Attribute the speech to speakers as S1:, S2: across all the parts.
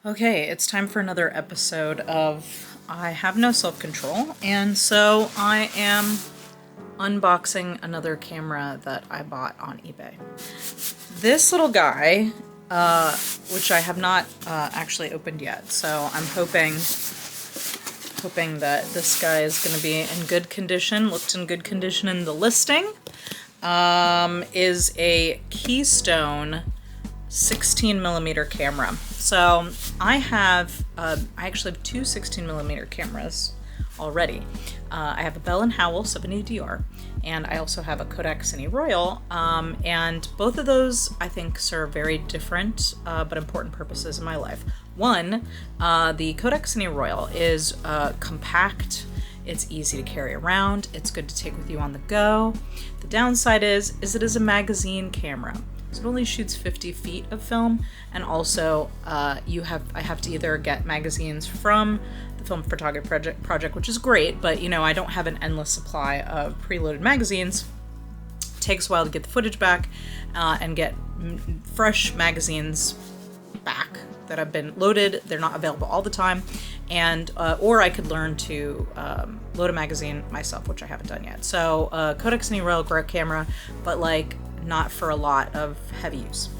S1: Okay, it's time for another episode of I Have No Self-Control, and so I am unboxing another camera that I bought on eBay. This little guy, which I have not actually opened yet, so I'm hoping that this guy is going to be in good condition, looked in good condition in the listing, is a Keystone 16mm camera. So I actually have two 16mm cameras already. I have a Bell & Howell 70DR, and I also have a Kodak Cine Royal, and both of those I think serve very different but important purposes in my life. One, the Kodak Cine Royal is compact. It's easy to carry around. It's good to take with you on the go. The downside is it is a magazine camera. So it only shoots 50 feet of film, and also I have to either get magazines from the Film Photography Project, which is great, but you know, I don't have an endless supply of preloaded magazines. It takes a while to get the footage back and get fresh magazines back that have been loaded. They're not available all the time, and or I could learn to load a magazine myself, which I haven't done yet. So Kodak Cine Royal, great camera, but like not for a lot of heavy use.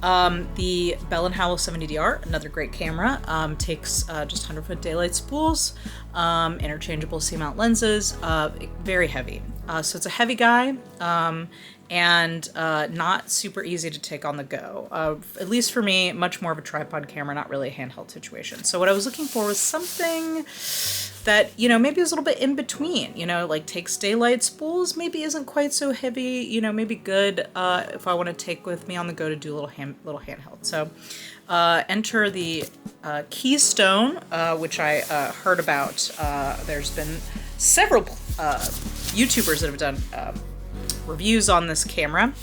S1: The Bell & Howell 70DR, another great camera, takes just 100-foot daylight spools, interchangeable C-mount lenses, very heavy. So it's a heavy guy, and not super easy to take on the go. At least for me, much more of a tripod camera, not really a handheld situation. So what I was looking for was something that, you know, maybe is a little bit in between, you know, like takes daylight spools, maybe isn't quite so heavy, you know, maybe good if I want to take with me on the go to do a little handheld. So enter the Keystone, which I heard about. There's been several YouTubers that have done reviews on this camera,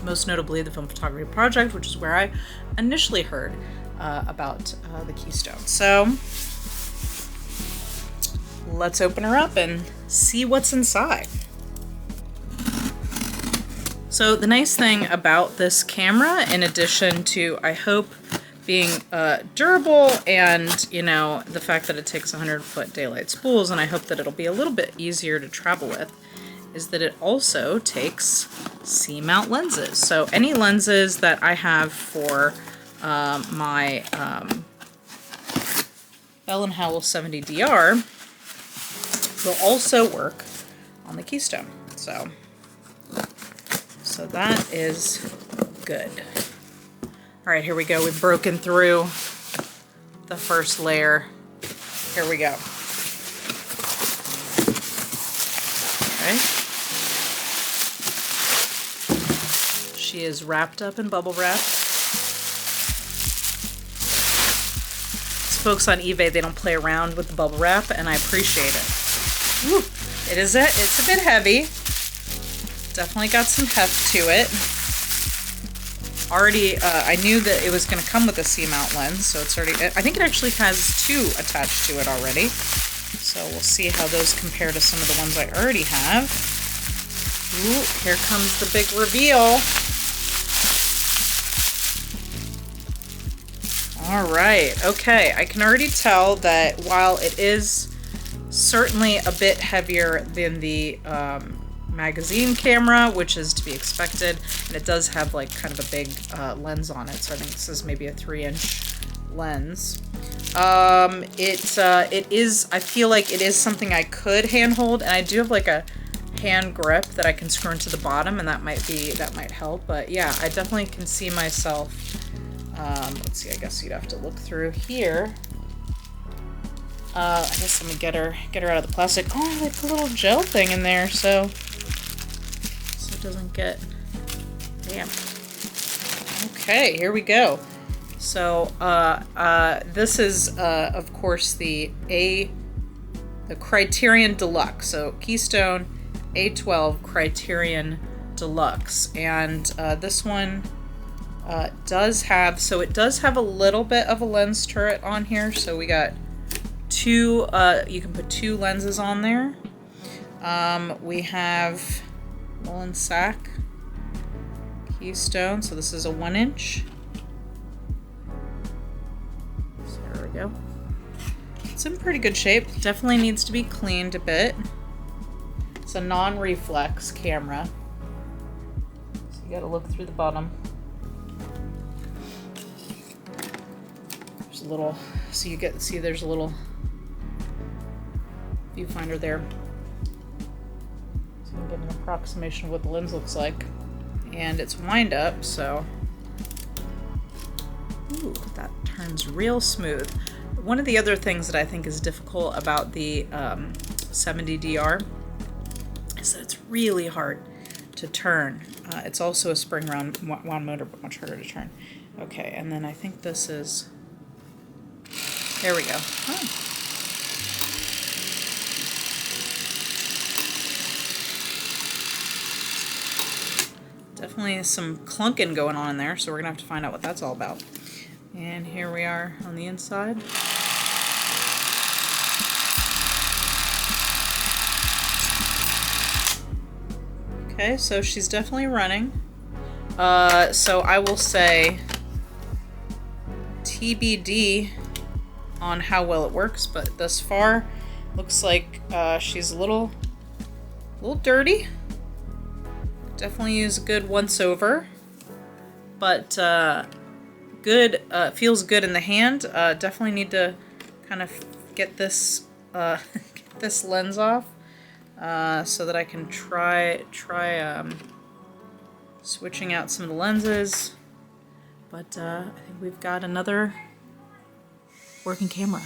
S1: most notably the Film Photography Project, which is where I initially heard about the Keystone. So let's open her up and see what's inside. So the nice thing about this camera, in addition to, I hope, being durable and, you know, the fact that it takes 100-foot daylight spools, and I hope that it'll be a little bit easier to travel with, is that it also takes C-mount lenses. So any lenses that I have for my Bell & Howell 70DR will also work on the Keystone. So that is good. All right, here we go. We've broken through the first layer. Here we go. Okay. She is wrapped up in bubble wrap. These folks on eBay, they don't play around with the bubble wrap, and I appreciate it. Woo. It's a bit heavy. Definitely got some heft to it. Already, I knew that it was going to come with a C-mount lens, so it's already, I think it actually has two attached to it already. So we'll see how those compare to some of the ones I already have. Ooh, here comes the big reveal. All right, okay, I can already tell that while it is certainly a bit heavier than the magazine camera, which is to be expected, and it does have like kind of a big lens on it, so I think this is maybe a 3-inch lens. It is, I feel like it is something I could handhold, and I do have like a hand grip that I can screw into the bottom, and that might help. But yeah, I definitely can see myself. Let's see, I guess you'd have to look through here. I guess let me get her out of the plastic. Oh, like a little gel thing in there, so it doesn't get damp. Okay, here we go. So this is of course the Criterion Deluxe. So Keystone A12 Criterion Deluxe, and this one does have a little bit of a lens turret on here. So we got two, you can put two lenses on there. We have Mullen Sack Keystone, so this is a 1-inch. So there we go. It's in pretty good shape. Definitely needs to be cleaned a bit. It's a non-reflex camera. So you gotta look through the bottom. There's a little, so you get, see there's a little viewfinder there. So you can get an approximation of what the lens looks like. And it's wind up, so, ooh, that turns real smooth. One of the other things that I think is difficult about the 70DR is that it's really hard to turn. It's also a spring wound motor, but much harder to turn. Okay, and then I think this is, there we go. Oh. Definitely some clunking going on in there, so we're gonna have to find out what that's all about. And here we are on the inside. Okay, so she's definitely running. So I will say TBD on how well it works, but thus far looks like she's a little dirty. Definitely use a good once over, but good, feels good in the hand. Definitely need to kind of get this get this lens off so that I can try switching out some of the lenses. But I think we've got another working camera.